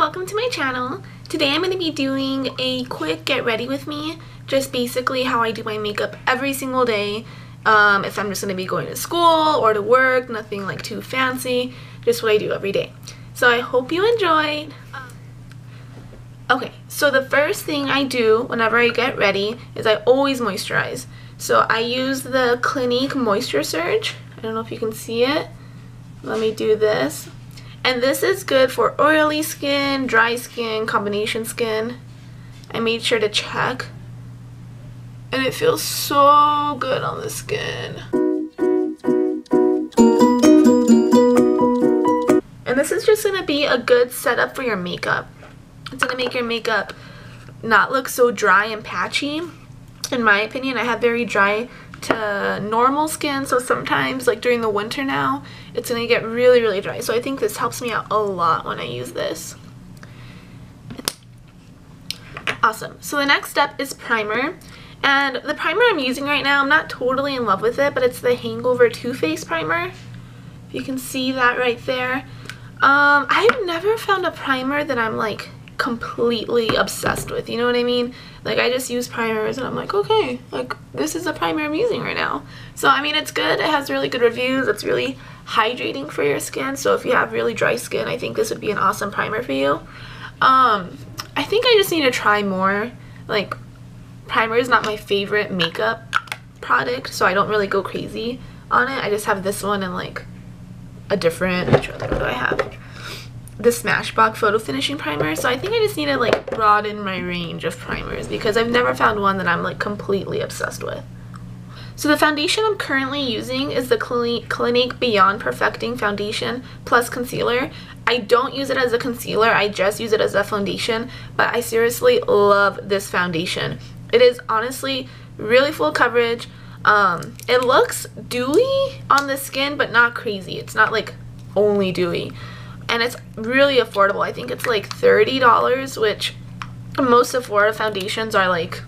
welcome to my channel. Today I'm going to be doing a quick get ready with me, just basically how I do my makeup every single day. If I'm just going to be going to school or to work, nothing like too fancy, just what I do every day. So I hope you enjoyed. Okay, so the first thing I do whenever I get ready is I always moisturize. So I use the Clinique Moisture Surge. I don't know if you can see it. Let me do this. And this is good for oily skin, dry skin, combination skin. I made sure to check. And it feels so good on the skin. And this is just going to be a good setup for your makeup. It's going to make your makeup not look so dry and patchy. In my opinion, I have very dry to normal skin, so sometimes like during the winter now it's gonna get really dry, so I think this helps me out a lot when I use this. Awesome. So the next step is primer, and the primer I'm using right now, I'm not totally in love with it, but it's the Hangover Too Faced primer. You can see that right there. I've never found a primer that I'm like completely obsessed with, you know what I mean? Like, I just use primers and I'm like, okay, like this is the primer I'm using right now. So I mean, it's good, it has really good reviews, it's really hydrating for your skin, so if you have really dry skin, I think this would be an awesome primer for you. I think I just need to try more. Like, primer is not my favorite makeup product, so I don't really go crazy on it. I just have this one and like a different, what do I have? The Smashbox Photo Finishing Primer. So I think I just need to like broaden my range of primers because I've never found one that I'm like completely obsessed with. So the foundation I'm currently using is the Clinique Beyond Perfecting Foundation Plus Concealer. I don't use it as a concealer, I just use it as a foundation, but I seriously love this foundation. It is honestly really full coverage. It looks dewy on the skin, but not crazy. It's not like only dewy. And it's really affordable. I think it's like $30, which most Sephora foundations are like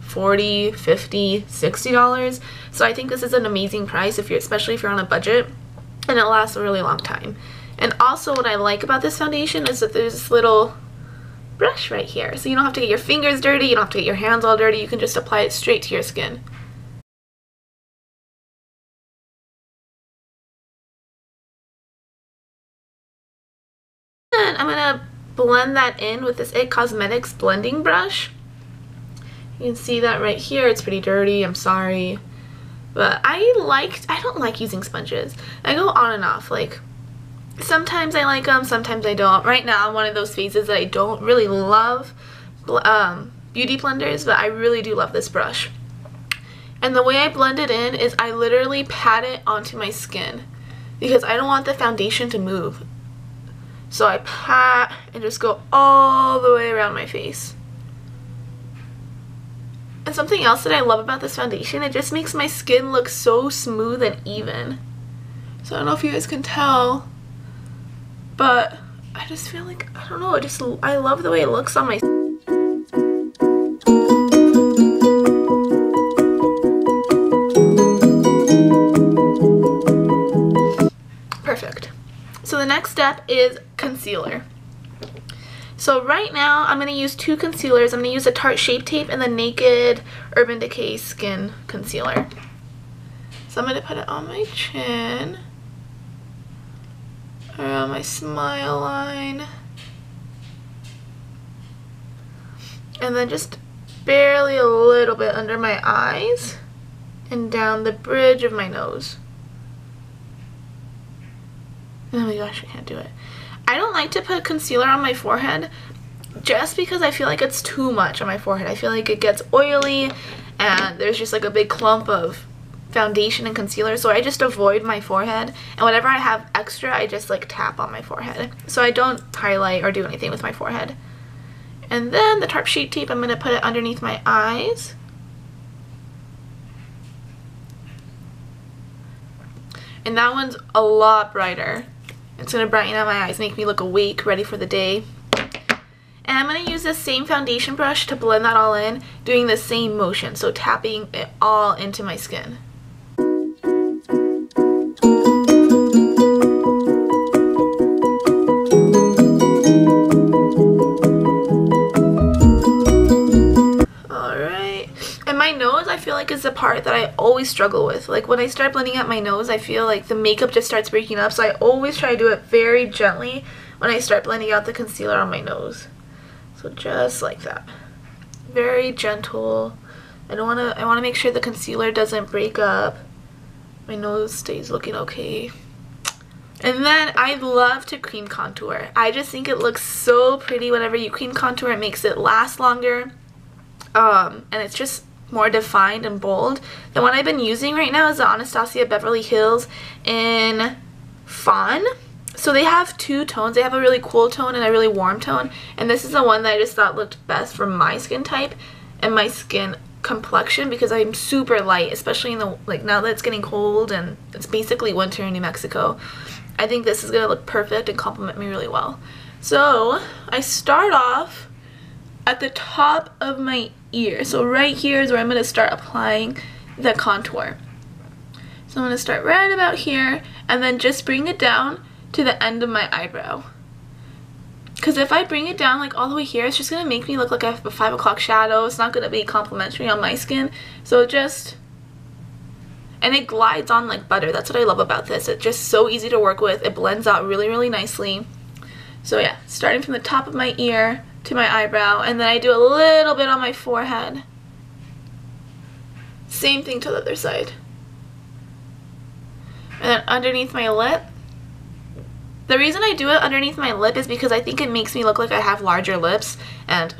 $40, $50, $60. So I think this is an amazing price, especially if you're on a budget, and it lasts a really long time. And also what I like about this foundation is that there's this little brush right here. So you don't have to get your fingers dirty, you don't have to get your hands all dirty, you can just apply it straight to your skin. And I'm gonna blend that in with this IT Cosmetics blending brush. You can see that right here. It's pretty dirty, I'm sorry, but I don't like using sponges. I go on and off. Like, sometimes I like them, sometimes I don't. Right now I'm one of those phases that I don't really love beauty blenders, but I really do love this brush. And the way I blend it in is I literally pat it onto my skin because I don't want the foundation to move. So I pat and just go all the way around my face. And something else that I love about this foundation, it just makes my skin look so smooth and even. So I don't know if you guys can tell, but I just feel like, I don't know, I love the way it looks on my skin. Perfect. So the next step is concealer. So right now I'm going to use two concealers. I'm going to use the Tarte Shape Tape and the Naked Urban Decay Skin Concealer. So I'm going to put it on my chin, around my smile line, and then just barely a little bit under my eyes and down the bridge of my nose. Oh my gosh, I can't do it. I don't like to put concealer on my forehead just because I feel like it's too much on my forehead. I feel like it gets oily and there's just like a big clump of foundation and concealer, so I just avoid my forehead, and whenever I have extra I just like tap on my forehead. So I don't highlight or do anything with my forehead. And then the Tarte Shape Tape, I'm going to put it underneath my eyes. And that one's a lot brighter. It's going to brighten up my eyes, make me look awake, ready for the day. And I'm going to use this same foundation brush to blend that all in, doing the same motion, so tapping it all into my skin. like is the part that I always struggle with. Like when I start blending out my nose, I feel like the makeup just starts breaking up, so I always try to do it very gently when I start blending out the concealer on my nose. So just like that. Very gentle. I want to make sure the concealer doesn't break up. My nose stays looking okay. And then I love to cream contour. I just think it looks so pretty whenever you cream contour. It makes it last longer. And it's just more defined and bold. The one I've been using right now is the Anastasia Beverly Hills in Fawn. So they have two tones. They have a really cool tone and a really warm tone. And this is the one that I just thought looked best for my skin type and my skin complexion, because I'm super light, especially in the, like, now that it's getting cold and it's basically winter in New Mexico. I think this is gonna look perfect and complement me really well. So I start off at the top of my ear. So right here is where I'm gonna start applying the contour. So I'm gonna start right about here and then just bring it down to the end of my eyebrow. Because if I bring it down like all the way here, it's just going to make me look like I have a 5 o'clock shadow. It's not going to be complimentary on my skin. So just, and it glides on like butter. That's what I love about this. It's just so easy to work with. It blends out really, really nicely. So yeah, starting from the top of my ear to my eyebrow, and then I do a little bit on my forehead. Same thing to the other side. And then underneath my lip. The reason I do it underneath my lip is because I think it makes me look like I have larger lips, and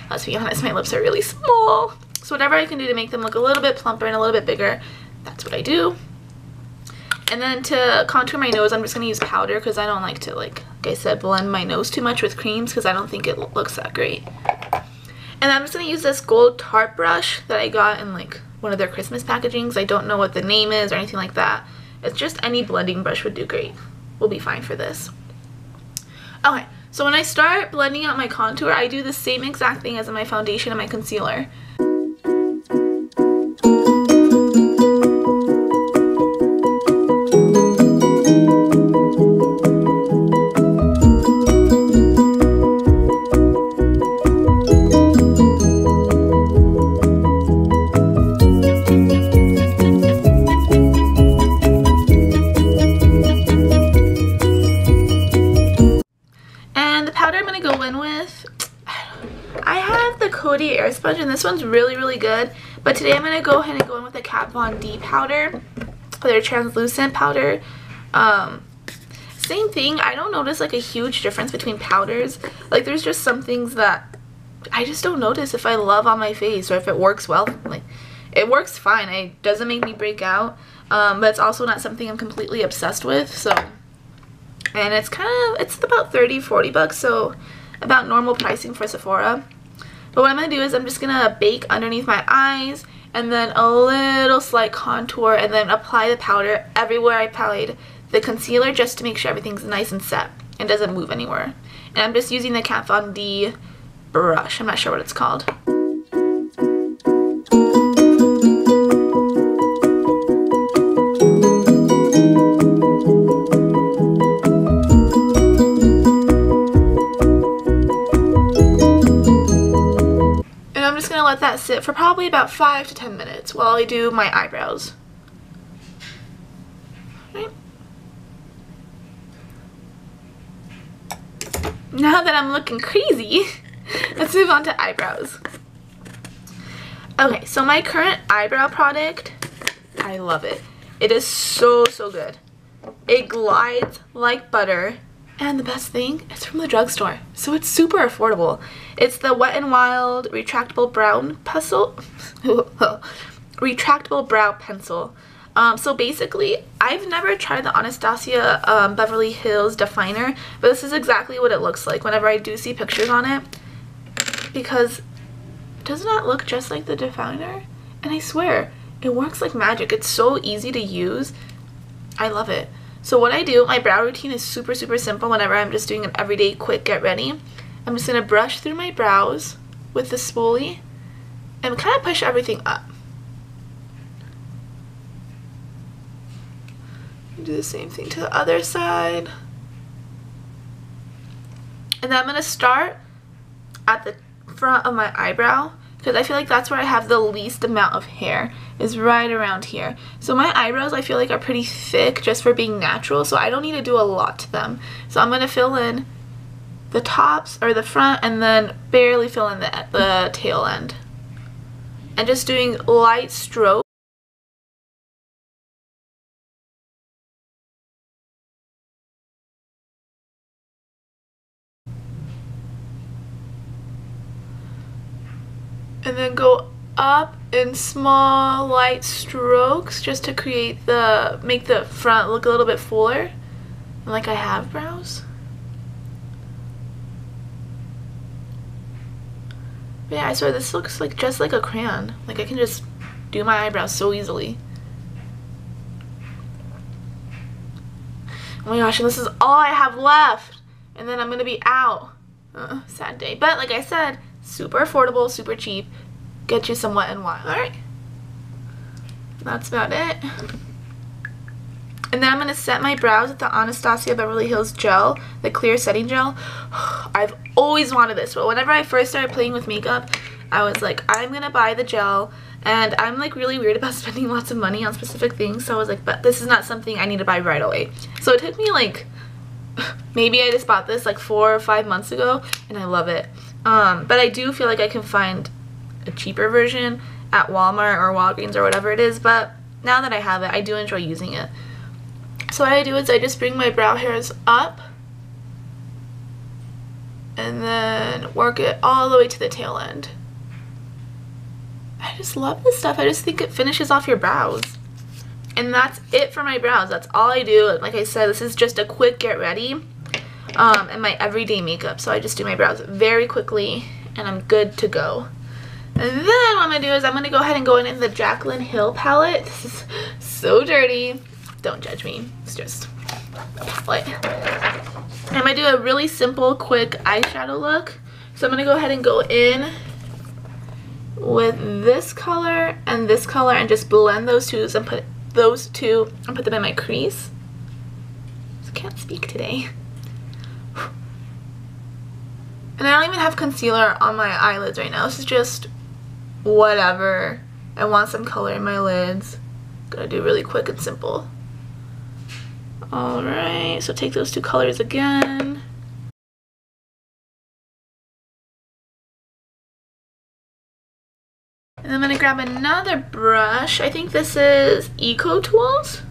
let's be honest, my lips are really small. So whatever I can do to make them look a little bit plumper and a little bit bigger, that's what I do. And then to contour my nose, I'm just going to use powder because I don't like to, like I said, blend my nose too much with creams because I don't think it looks that great. And I'm just going to use this gold Tarte brush that I got in like one of their Christmas packagings. I don't know what the name is or anything like that. It's just any blending brush would do great. Will be fine for this. Okay, so when I start blending out my contour, I do the same exact thing as in my foundation and my concealer. Air sponge, and this one's really good, but today I'm going to go ahead and go in with the Kat Von D powder, their translucent powder. Same thing, I don't notice like a huge difference between powders. Like there's just some things that I just don't notice if I love on my face or if it works well. Like it works fine, it doesn't make me break out, but it's also not something I'm completely obsessed with. So, and it's it's about 30-40 bucks, so about normal pricing for Sephora. But what I'm going to do is I'm just going to bake underneath my eyes and then a little slight contour and then apply the powder everywhere I applied the concealer just to make sure everything's nice and set and doesn't move anywhere. And I'm just using the Kat Von D brush. I'm not sure what it's called. Let that sit for probably about 5 to 10 minutes while I do my eyebrows. Right. Now that I'm looking crazy, let's move on to eyebrows. Okay, so my current eyebrow product, I love it. It is so good. It glides like butter. And the best thing, it's from the drugstore, so it's super affordable. It's the Wet n Wild Retractable Brow Pencil. Retractable Brow Pencil. So basically, I've never tried the Anastasia Beverly Hills Definer, but this is exactly what it looks like whenever I do see pictures on it. Because doesn't that look just like the Definer? And I swear, it works like magic. It's so easy to use. I love it. So what I do, my brow routine is super simple whenever I'm just doing an everyday quick get ready. I'm just going to brush through my brows with the spoolie and kind of push everything up. Do the same thing to the other side. And then I'm going to start at the front of my eyebrow because I feel like that's where I have the least amount of hair, is right around here. So my eyebrows I feel like are pretty thick just for being natural, so I don't need to do a lot to them. So I'm going to fill in the tops or the front and then barely fill in the tail end. And just doing light strokes. And then go up in small light strokes just to make the front look a little bit fuller, like I have brows. But yeah, I swear this looks like just like a crayon. Like I can just do my eyebrows so easily. Oh my gosh, and this is all I have left, and then I'm gonna be out. Sad day. But like I said, super affordable, super cheap. Get you some Wet n Wild. Alright. That's about it. And then I'm going to set my brows with the Anastasia Beverly Hills gel, the clear setting gel. I've always wanted this, but whenever I first started playing with makeup, I was like, I'm going to buy the gel, and I'm like really weird about spending lots of money on specific things, so I was like, but this is not something I need to buy right away. So it took me like, maybe I just bought this like 4 or 5 months ago, and I love it. But I do feel like I can find a cheaper version at Walmart or Walgreens or whatever it is, but now that I have it, I do enjoy using it. So what I do is I just bring my brow hairs up and then work it all the way to the tail end. I just love this stuff. I just think it finishes off your brows. And that's it for my brows. That's all I do. Like I said, this is just a quick get ready and my everyday makeup. So I just do my brows very quickly and I'm good to go. And then what I'm going to do is I'm going to go ahead and go in the Jaclyn Hill palette. This is so dirty. Don't judge me. It's just a palette. I'm going to do a really simple, quick eyeshadow look. So I'm going to go ahead and go in with this color and just blend those two and put them in my crease. I can't speak today. And I don't even have concealer on my eyelids right now. This is just whatever. I want some color in my lids. Gonna do really quick and simple. Alright, so take those two colors again. And I'm gonna grab another brush. I think this is Eco Tools.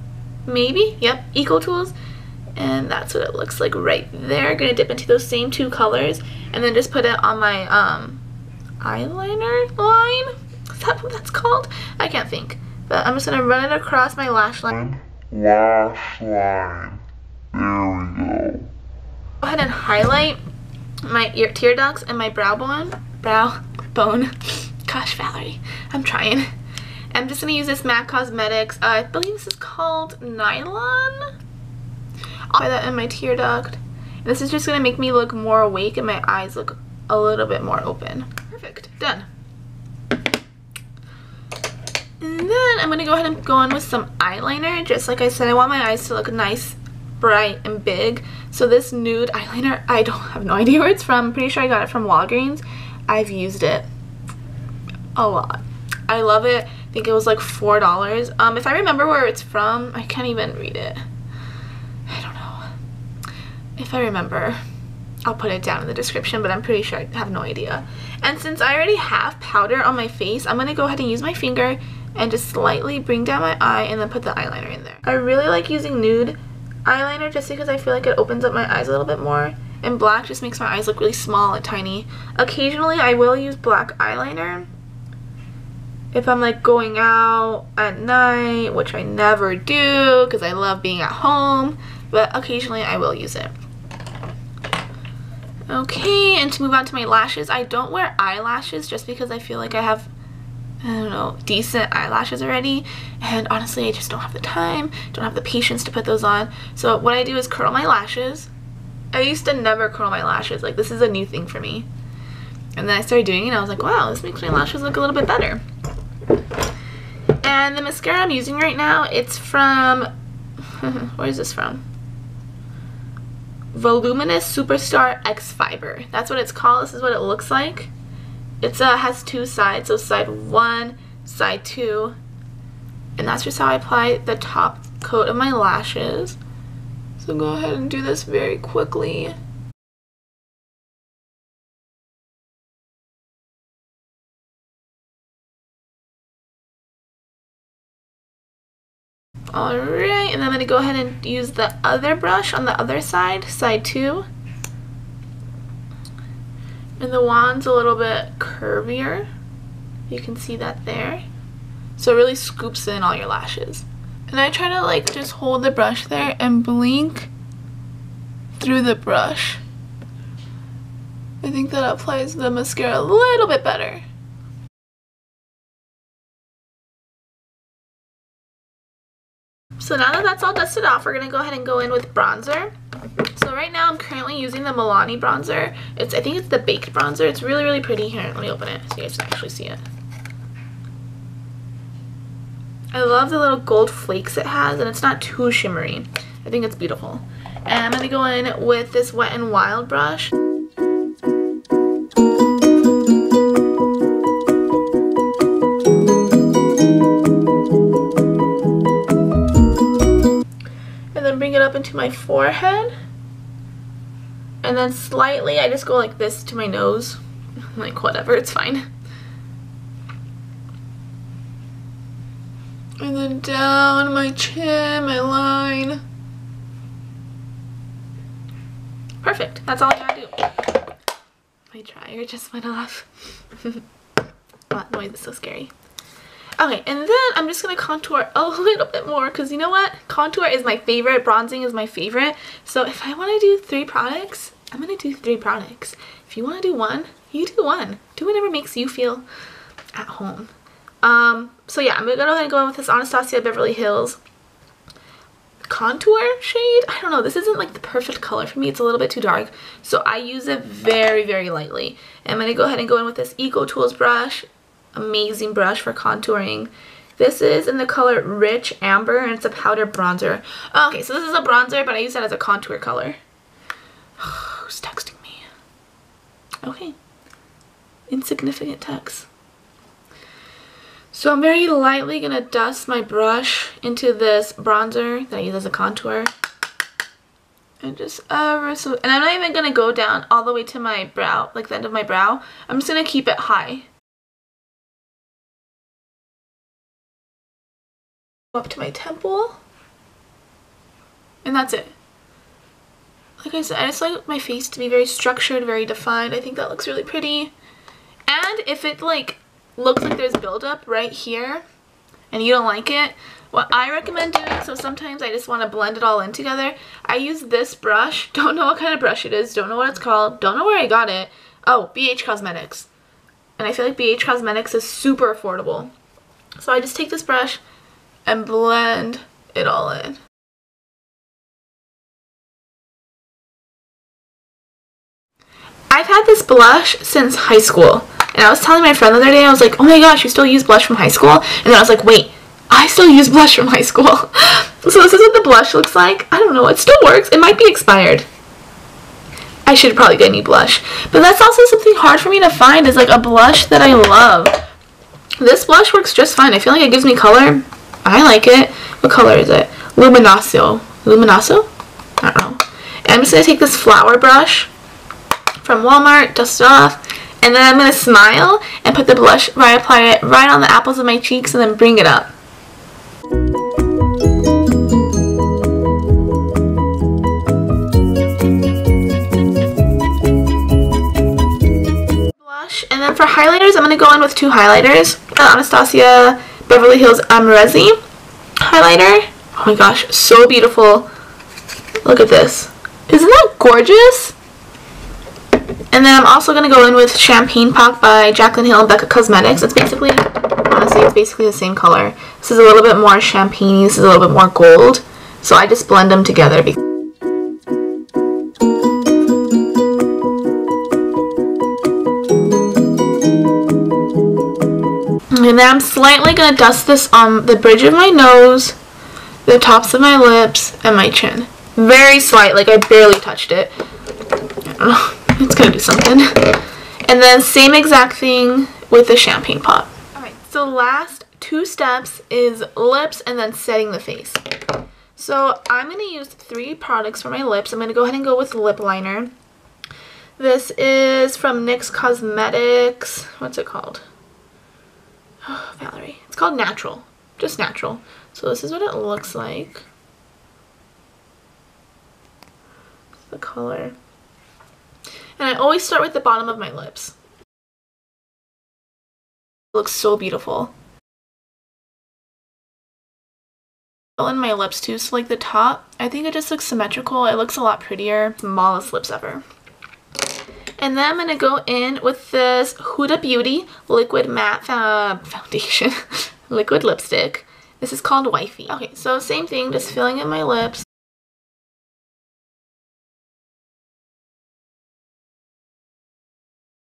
Maybe? Yep, Eco Tools. And that's what it looks like right there. Gonna dip into those same two colors and then just put it on my eyeliner line. Is that what that's called? I can't think. But I'm just gonna run it across my lash line. Lash line. There we go. Go ahead and highlight my tear ducts and my brow bone. Gosh, Valerie, I'm trying. I'm just gonna use this MAC Cosmetics. I believe this is called Nylon. I'll apply that in my tear duct. And this is just gonna make me look more awake and my eyes look a little bit more open. Perfect, done. And then I'm gonna go ahead and go in with some eyeliner. Just like I said, I want my eyes to look nice, bright, and big. So this nude eyeliner, I have no idea where it's from. I'm pretty sure I got it from Walgreens. I've used it a lot. I love it. I think it was like $4. If I remember where it's from, I can't even read it. I don't know. If I remember, I'll put it down in the description, but I'm pretty sure I have no idea. And since I already have powder on my face, I'm going to go ahead and use my finger and just slightly bring down my eye and then put the eyeliner in there. I really like using nude eyeliner just because I feel like it opens up my eyes a little bit more. And black just makes my eyes look really small and tiny. Occasionally I will use black eyeliner if I'm like going out at night, which I never do because I love being at home, but occasionally I will use it. Okay, and to move on to my lashes, I don't wear eyelashes just because I feel like I have, I don't know, decent eyelashes already, and honestly I just don't have the time, don't have the patience to put those on. So what I do is curl my lashes. I used to never curl my lashes, like this is a new thing for me. And then I started doing it and I was like, wow, this makes my lashes look a little bit better. And the mascara I'm using right now, it's from, where is this from? Voluminous Superstar X Fiber. That's what it's called. This is what it looks like. It has two sides, so side 1, side 2, and that's just how I apply the top coat of my lashes. So go ahead and do this very quickly. Alright, and then I'm going to go ahead and use the other brush on the other side, side 2. And the wand's a little bit curvier. You can see that there. So it really scoops in all your lashes. And I try to like just hold the brush there and blink through the brush. I think that applies the mascara a little bit better. So now that that's all dusted off, we're going to go ahead and go in with bronzer. So right now I'm currently using the Milani bronzer. I think it's the baked bronzer. It's really, really pretty. Here, let me open it so you guys can actually see it. I love the little gold flakes it has, and it's not too shimmery. I think it's beautiful. And I'm going to go in with this Wet n Wild brush. Bring it up into my forehead, and then slightly I just go like this to my nose, like whatever, it's fine, and then down my chin, my line. Perfect, that's all I gotta do. My dryer just went off. That noise is so scary. Okay, and then I'm just going to contour a little bit more because you know what? Contour is my favorite. Bronzing is my favorite. So if I want to do 3 products, I'm going to do 3 products. If you want to do one, you do one. Do whatever makes you feel at home. So yeah, I'm going to go ahead and go in with this Anastasia Beverly Hills contour shade. I don't know. This isn't like the perfect color for me. It's a little bit too dark. So I use it very, very lightly. And I'm going to go ahead and go in with this Eco Tools brush. Amazing brush for contouring. This is in the color Rich Amber, and it's a powder bronzer. Okay, so this is a bronzer, but I use that as a contour color. Who's texting me? Okay. Insignificant text. So I'm very lightly going to dust my brush into this bronzer that I use as a contour. And just ever so... And I'm not even going to go down all the way to my brow, like the end of my brow. I'm just going to keep it high. Up to my temple, and that's it. Like I said, I just like my face to be very structured, very defined. I think that looks really pretty. And if it like looks like there's buildup right here and you don't like it, what I recommend doing, so sometimes I just want to blend it all in together, I use this brush. Don't know what kind of brush it is, don't know what it's called, don't know where I got it. Oh, BH Cosmetics. And I feel like BH Cosmetics is super affordable. So I just take this brush and blend it all in. I've had this blush since high school, and I was telling my friend the other day, I was like, oh my gosh, you still use blush from high school? And then I was like, wait, I still use blush from high school. So this is what the blush looks like. I don't know, it still works. It might be expired. I should probably get a new blush. But that's also something hard for me to find, is like a blush that I love. This blush works just fine. I feel like it gives me color. I like it. What color is it? Luminoso. Luminoso? I don't know. And I'm just going to take this flower brush from Walmart, dust it off, and then I'm going to smile and put the blush, apply it right on the apples of my cheeks, and then bring it up. Blush, and then for highlighters, I'm going to go in with 2 highlighters. Anastasia Beverly Hills Amrezi highlighter. Oh my gosh, so beautiful. Look at this. Isn't that gorgeous? And then I'm also going to go in with Champagne Pop by Jaclyn Hill and Becca Cosmetics. It's basically, honestly, it's basically the same color. This is a little bit more champagne-y, this is a little bit more gold. So I just blend them together. And then I'm slightly going to dust this on the bridge of my nose, the tops of my lips, and my chin. Very slight, like I barely touched it. I don't know, it's going to do something. And then then same exact thing with the champagne pop. Alright, so last 2 steps is lips and then setting the face. So I'm going to use 3 products for my lips. I'm going to go ahead and go with lip liner. This is from NYX Cosmetics. What's it called? Oh, Valerie. It's called Natural. Just Natural. So this is what it looks like. The color. And I always start with the bottom of my lips. It looks so beautiful. In my lips too, so like the top, I think it just looks symmetrical. It looks a lot prettier. Smallest lips ever. And then I'm going to go in with this Huda Beauty Liquid Matte Foundation. Liquid lipstick. This is called Wifey. Okay, so same thing, just filling in my lips.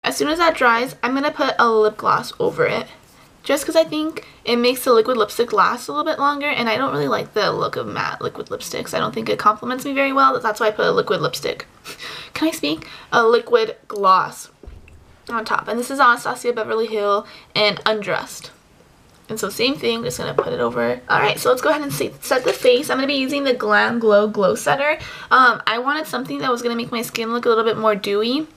As soon as that dries, I'm going to put a lip gloss over it. Just because I think it makes the liquid lipstick last a little bit longer, and I don't really like the look of matte liquid lipsticks. I don't think it complements me very well. That's why I put a liquid lipstick. Can I speak? A liquid gloss on top. And this is Anastasia Beverly Hills and Undressed. And so same thing, just going to put it over. Alright, so let's go ahead and set the face. I'm going to be using the Glam Glow Glow Setter. I wanted something that was going to make my skin look a little bit more dewy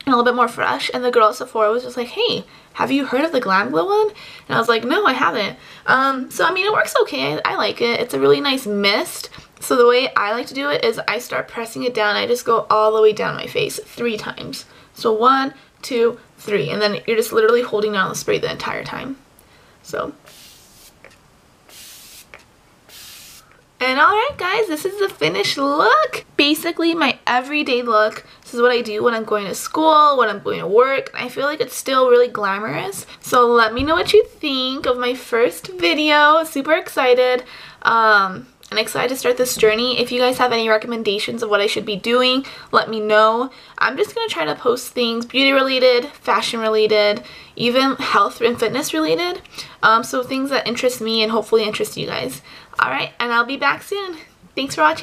and a little bit more fresh, and the girl at Sephora was just like, hey, have you heard of the Glam Glow one? And I was like, no, I haven't. So I mean, it works okay. I like it. It's a really nice mist. So the way I like to do it is I start pressing it down. I just go all the way down my face 3 times. So 1, 2, 3, and then you're just literally holding down the spray the entire time. So. And alright guys, this is the finished look. Basically my everyday look. This is what I do when I'm going to school, when I'm going to work. I feel like it's still really glamorous. So let me know what you think of my first video. Super excited. And excited to start this journey. If you guys have any recommendations of what I should be doing, let me know. I'm just going to try to post things beauty related, fashion related, even health and fitness related. So things that interest me and hopefully interest you guys. Alright, and I'll be back soon. Thanks for watching.